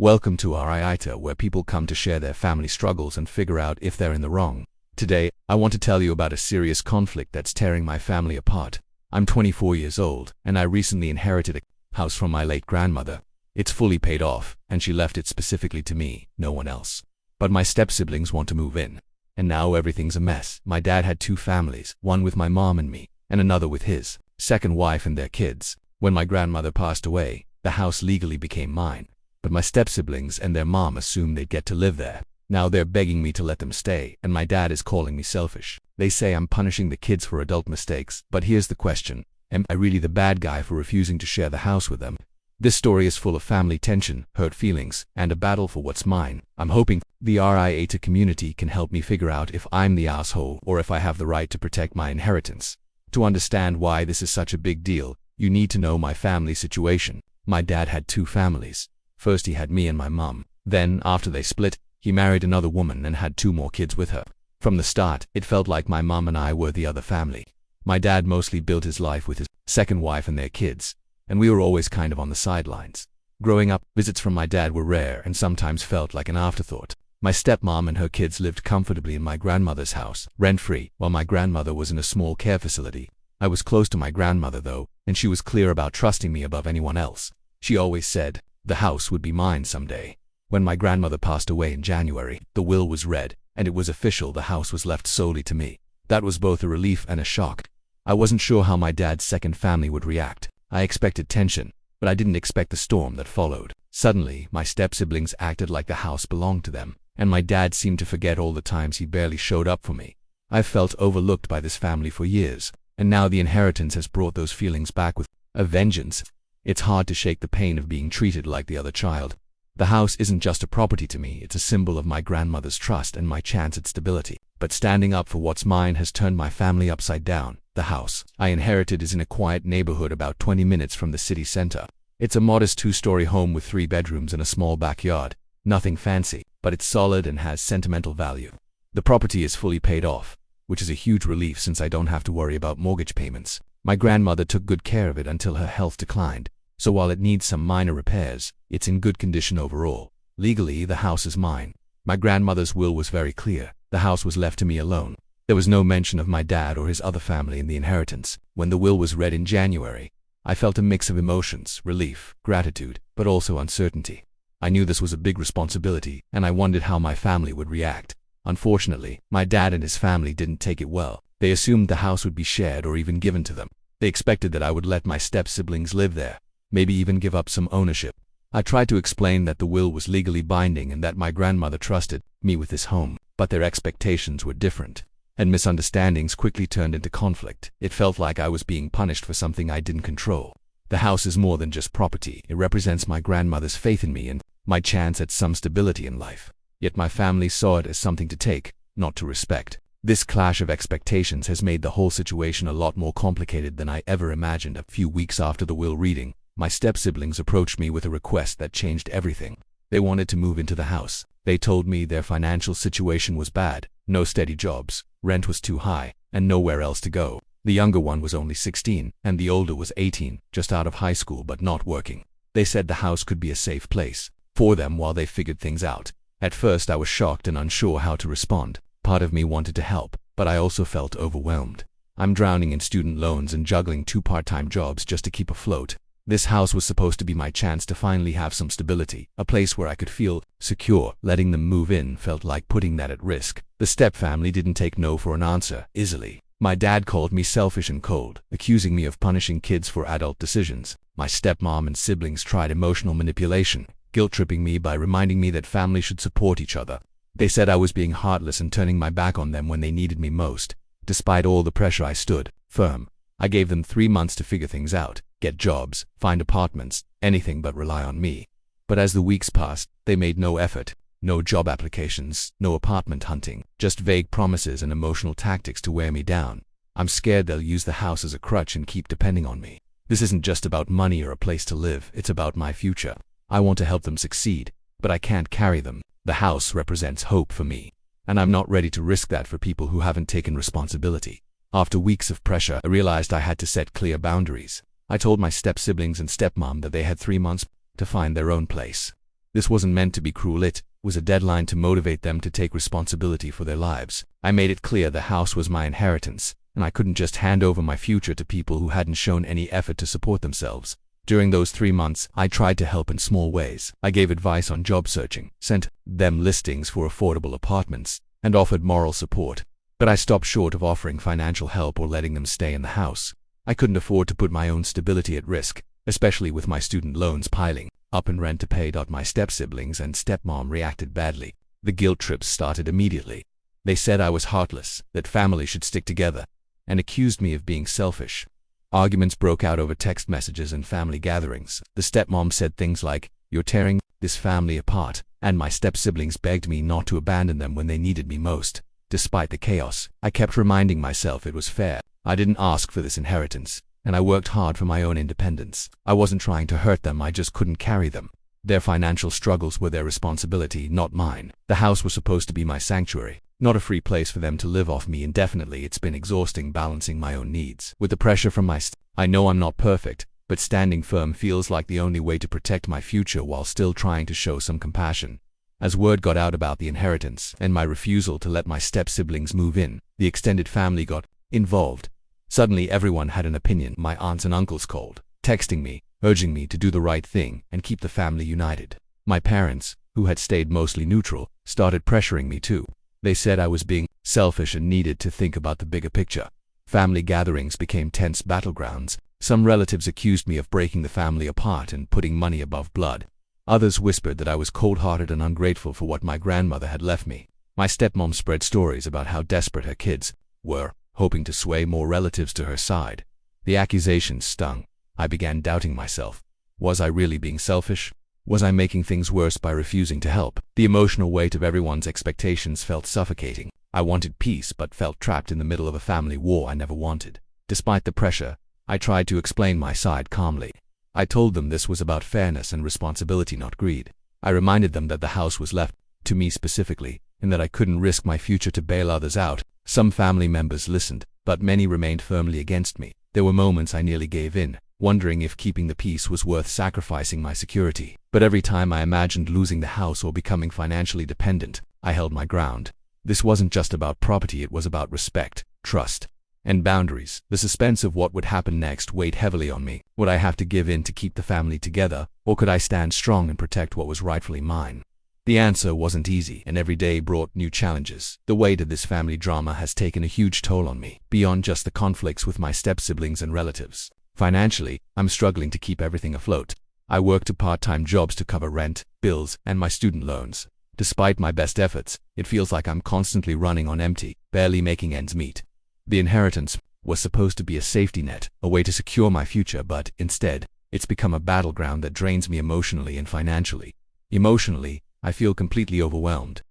Welcome to our AITA, where people come to share their family struggles and figure out if they're in the wrong. Today, I want to tell you about a serious conflict that's tearing my family apart. I'm 24 years old, and I recently inherited a house from my late grandmother. It's fully paid off, and she left it specifically to me, no one else. But my step-siblings want to move in, and now everything's a mess. My dad had two families, one with my mom and me, and another with his second wife and their kids. When my grandmother passed away, the house legally became mine. But my step-siblings and their mom assumed they'd get to live there. Now they're begging me to let them stay, and my dad is calling me selfish. They say I'm punishing the kids for adult mistakes, but here's the question. Am I really the bad guy for refusing to share the house with them? This story is full of family tension, hurt feelings, and a battle for what's mine. I'm hoping the AITA community can help me figure out if I'm the asshole or if I have the right to protect my inheritance. To understand why this is such a big deal, you need to know my family situation. My dad had two families. First he had me and my mom. Then, after they split, he married another woman and had two more kids with her. From the start, it felt like my mom and I were the other family. My dad mostly built his life with his second wife and their kids, and we were always kind of on the sidelines. Growing up, visits from my dad were rare and sometimes felt like an afterthought. My stepmom and her kids lived comfortably in my grandmother's house, rent-free, while my grandmother was in a small care facility. I was close to my grandmother though, and she was clear about trusting me above anyone else. She always said the house would be mine someday. When my grandmother passed away in January, the will was read, and it was official the house was left solely to me. That was both a relief and a shock. I wasn't sure how my dad's second family would react. I expected tension, but I didn't expect the storm that followed. Suddenly, my step-siblings acted like the house belonged to them, and my dad seemed to forget all the times he barely showed up for me. I've felt overlooked by this family for years, and now the inheritance has brought those feelings back with a vengeance. It's hard to shake the pain of being treated like the other child. The house isn't just a property to me, it's a symbol of my grandmother's trust and my chance at stability. But standing up for what's mine has turned my family upside down. The house I inherited is in a quiet neighborhood about 20 minutes from the city center. It's a modest two-story home with 3 bedrooms and a small backyard. Nothing fancy, but it's solid and has sentimental value. The property is fully paid off, which is a huge relief since I don't have to worry about mortgage payments. My grandmother took good care of it until her health declined, so while it needs some minor repairs, it's in good condition overall. Legally, the house is mine. My grandmother's will was very clear. The house was left to me alone. There was no mention of my dad or his other family in the inheritance. When the will was read in January, I felt a mix of emotions, relief, gratitude, but also uncertainty. I knew this was a big responsibility, and I wondered how my family would react. Unfortunately, my dad and his family didn't take it well. They assumed the house would be shared or even given to them. They expected that I would let my step-siblings live there, maybe even give up some ownership. I tried to explain that the will was legally binding and that my grandmother trusted me with this home, but their expectations were different, and misunderstandings quickly turned into conflict. It felt like I was being punished for something I didn't control. The house is more than just property. It represents my grandmother's faith in me and my chance at some stability in life. Yet my family saw it as something to take, not to respect. This clash of expectations has made the whole situation a lot more complicated than I ever imagined. A few weeks after the will reading, my step-siblings approached me with a request that changed everything. They wanted to move into the house. They told me their financial situation was bad, no steady jobs, rent was too high, and nowhere else to go. The younger one was only 16, and the older was 18, just out of high school but not working. They said the house could be a safe place for them while they figured things out. At first I was shocked and unsure how to respond. Part of me wanted to help, but I also felt overwhelmed. I'm drowning in student loans and juggling 2 part-time jobs just to keep afloat. This house was supposed to be my chance to finally have some stability, a place where I could feel secure. Letting them move in felt like putting that at risk. The step-family didn't take no for an answer easily. My dad called me selfish and cold, accusing me of punishing kids for adult decisions. My stepmom and siblings tried emotional manipulation, guilt-tripping me by reminding me that family should support each other. They said I was being heartless and turning my back on them when they needed me most. Despite all the pressure, I stood firm. I gave them 3 months to figure things out, get jobs, find apartments, anything but rely on me. But as the weeks passed, they made no effort. No job applications, no apartment hunting, just vague promises and emotional tactics to wear me down. I'm scared they'll use the house as a crutch and keep depending on me. This isn't just about money or a place to live, it's about my future. I want to help them succeed, but I can't carry them. The house represents hope for me, and I'm not ready to risk that for people who haven't taken responsibility. After weeks of pressure, I realized I had to set clear boundaries. I told my step-siblings and stepmom that they had 3 months to find their own place. This wasn't meant to be cruel, it was a deadline to motivate them to take responsibility for their lives. I made it clear the house was my inheritance, and I couldn't just hand over my future to people who hadn't shown any effort to support themselves. During those 3 months, I tried to help in small ways. I gave advice on job searching, sent them listings for affordable apartments, and offered moral support. But I stopped short of offering financial help or letting them stay in the house. I couldn't afford to put my own stability at risk, especially with my student loans piling up and rent to pay. My step-siblings and stepmom reacted badly. The guilt trips started immediately. They said I was heartless, that family should stick together, and accused me of being selfish. Arguments broke out over text messages and family gatherings. The stepmom said things like, "You're tearing this family apart," and my step-siblings begged me not to abandon them when they needed me most. Despite the chaos, I kept reminding myself it was fair. I didn't ask for this inheritance, and I worked hard for my own independence. I wasn't trying to hurt them, I just couldn't carry them. Their financial struggles were their responsibility, not mine. The house was supposed to be my sanctuary, not a free place for them to live off me indefinitely. It's been exhausting balancing my own needs with the pressure from I know I'm not perfect, but standing firm feels like the only way to protect my future while still trying to show some compassion. As word got out about the inheritance and my refusal to let my step-siblings move in, the extended family got involved. Suddenly everyone had an opinion. My aunts and uncles called, texting me, urging me to do the right thing and keep the family united. My parents, who had stayed mostly neutral, started pressuring me too. They said I was being selfish and needed to think about the bigger picture. Family gatherings became tense battlegrounds. Some relatives accused me of breaking the family apart and putting money above blood. Others whispered that I was cold-hearted and ungrateful for what my grandmother had left me. My stepmom spread stories about how desperate her kids were, hoping to sway more relatives to her side. The accusations stung. I began doubting myself. Was I really being selfish? Was I making things worse by refusing to help? The emotional weight of everyone's expectations felt suffocating. I wanted peace but felt trapped in the middle of a family war I never wanted. Despite the pressure, I tried to explain my side calmly. I told them this was about fairness and responsibility, not greed. I reminded them that the house was left to me specifically, and that I couldn't risk my future to bail others out. Some family members listened, but many remained firmly against me. There were moments I nearly gave in, wondering if keeping the peace was worth sacrificing my security. But every time I imagined losing the house or becoming financially dependent, I held my ground. This wasn't just about property, it was about respect, trust, and boundaries. The suspense of what would happen next weighed heavily on me. Would I have to give in to keep the family together, or could I stand strong and protect what was rightfully mine? The answer wasn't easy, and every day brought new challenges. The weight of this family drama has taken a huge toll on me, beyond just the conflicts with my step-siblings and relatives. Financially, I'm struggling to keep everything afloat. I work 2 part-time jobs to cover rent, bills, and my student loans. Despite my best efforts, it feels like I'm constantly running on empty, barely making ends meet. The inheritance was supposed to be a safety net, a way to secure my future, but instead, it's become a battleground that drains me emotionally and financially. Emotionally, I feel completely overwhelmed.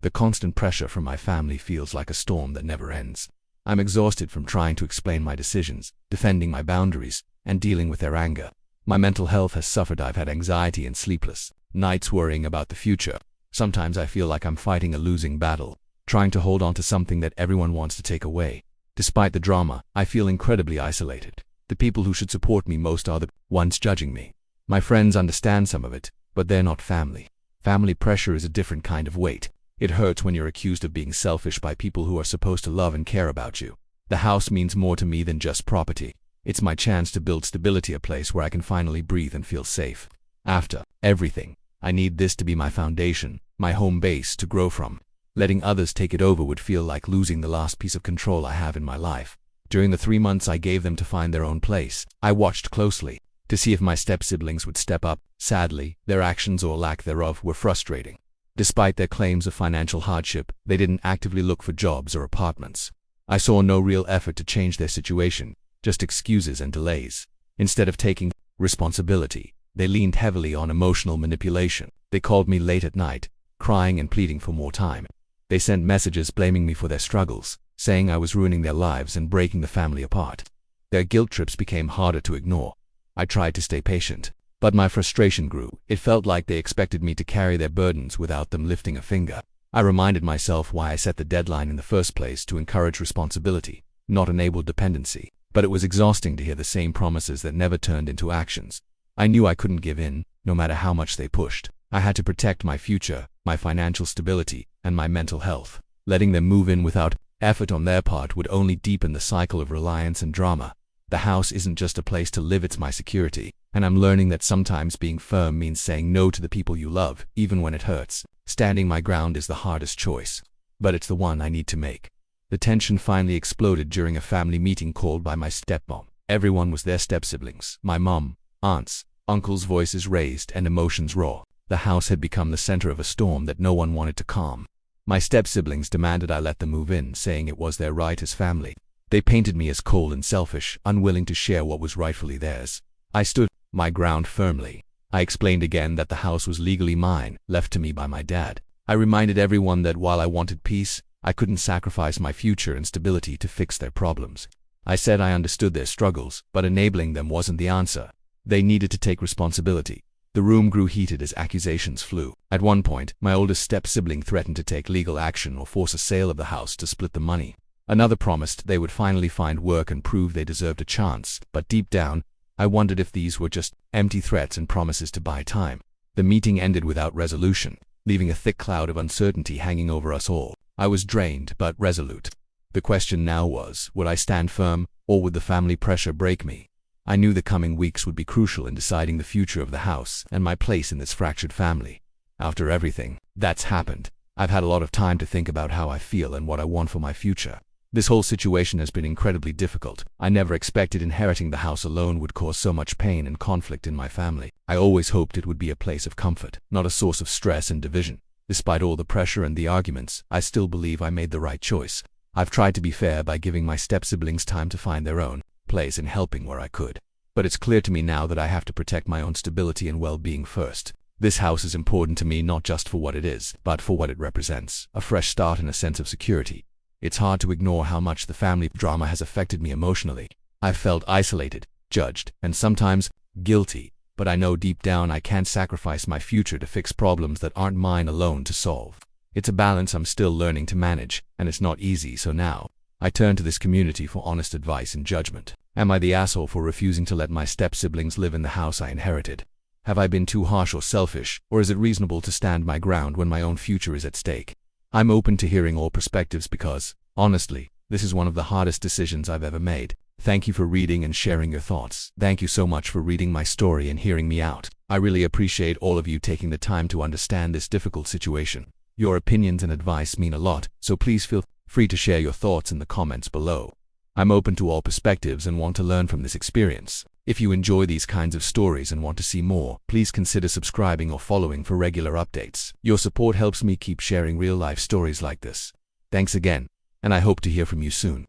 The constant pressure from my family feels like a storm that never ends. I'm exhausted from trying to explain my decisions, defending my boundaries, and dealing with their anger. My mental health has suffered. I've had anxiety and sleepless nights worrying about the future. Sometimes I feel like I'm fighting a losing battle, trying to hold on to something that everyone wants to take away. Despite the drama, I feel incredibly isolated. The people who should support me most are the ones judging me. My friends understand some of it, but they're not family. Family pressure is a different kind of weight. It hurts when you're accused of being selfish by people who are supposed to love and care about you. The house means more to me than just property. It's my chance to build stability, a place where I can finally breathe and feel safe. After everything, I need this to be my foundation, my home base to grow from. Letting others take it over would feel like losing the last piece of control I have in my life. During the 3 months I gave them to find their own place, I watched closely to see if my step-siblings would step up. Sadly, their actions or lack thereof were frustrating. Despite their claims of financial hardship, they didn't actively look for jobs or apartments. I saw no real effort to change their situation, just excuses and delays. Instead of taking responsibility, they leaned heavily on emotional manipulation. They called me late at night, crying and pleading for more time. They sent messages blaming me for their struggles, saying I was ruining their lives and breaking the family apart. Their guilt trips became harder to ignore. I tried to stay patient, but my frustration grew. It felt like they expected me to carry their burdens without them lifting a finger. I reminded myself why I set the deadline in the first place, to encourage responsibility, not enable dependency. But it was exhausting to hear the same promises that never turned into actions. I knew I couldn't give in, no matter how much they pushed. I had to protect my future, my financial stability, and my mental health. Letting them move in without effort on their part would only deepen the cycle of reliance and drama. The house isn't just a place to live, it's my security, and I'm learning that sometimes being firm means saying no to the people you love, even when it hurts. Standing my ground is the hardest choice, but it's the one I need to make. The tension finally exploded during a family meeting called by my stepmom. Everyone was there: step-siblings, my mom, aunts, uncles, voices raised and emotions raw. The house had become the center of a storm that no one wanted to calm. My step-siblings demanded I let them move in, saying it was their right as family. They painted me as cold and selfish, unwilling to share what was rightfully theirs. I stood my ground firmly. I explained again that the house was legally mine, left to me by my dad. I reminded everyone that while I wanted peace, I couldn't sacrifice my future and stability to fix their problems. I said I understood their struggles, but enabling them wasn't the answer. They needed to take responsibility. The room grew heated as accusations flew. At one point, my oldest step-sibling threatened to take legal action or force a sale of the house to split the money. Another promised they would finally find work and prove they deserved a chance, but deep down, I wondered if these were just empty threats and promises to buy time. The meeting ended without resolution, leaving a thick cloud of uncertainty hanging over us all. I was drained but resolute. The question now was, would I stand firm, or would the family pressure break me? I knew the coming weeks would be crucial in deciding the future of the house and my place in this fractured family. After everything that's happened, I've had a lot of time to think about how I feel and what I want for my future. This whole situation has been incredibly difficult. I never expected inheriting the house alone would cause so much pain and conflict in my family. I always hoped it would be a place of comfort, not a source of stress and division. Despite all the pressure and the arguments, I still believe I made the right choice. I've tried to be fair by giving my step-siblings time to find their own place and helping where I could. But it's clear to me now that I have to protect my own stability and well-being first. This house is important to me not just for what it is, but for what it represents: a fresh start and a sense of security. It's hard to ignore how much the family drama has affected me emotionally. I've felt isolated, judged, and sometimes guilty, but I know deep down I can't sacrifice my future to fix problems that aren't mine alone to solve. It's a balance I'm still learning to manage, and it's not easy, so now I turn to this community for honest advice and judgment. Am I the asshole for refusing to let my step-siblings live in the house I inherited? Have I been too harsh or selfish, or is it reasonable to stand my ground when my own future is at stake? I'm open to hearing all perspectives because, honestly, this is one of the hardest decisions I've ever made. Thank you for reading and sharing your thoughts. Thank you so much for reading my story and hearing me out. I really appreciate all of you taking the time to understand this difficult situation. Your opinions and advice mean a lot, so please feel free to share your thoughts in the comments below. I'm open to all perspectives and want to learn from this experience. If you enjoy these kinds of stories and want to see more, please consider subscribing or following for regular updates. Your support helps me keep sharing real-life stories like this. Thanks again, and I hope to hear from you soon.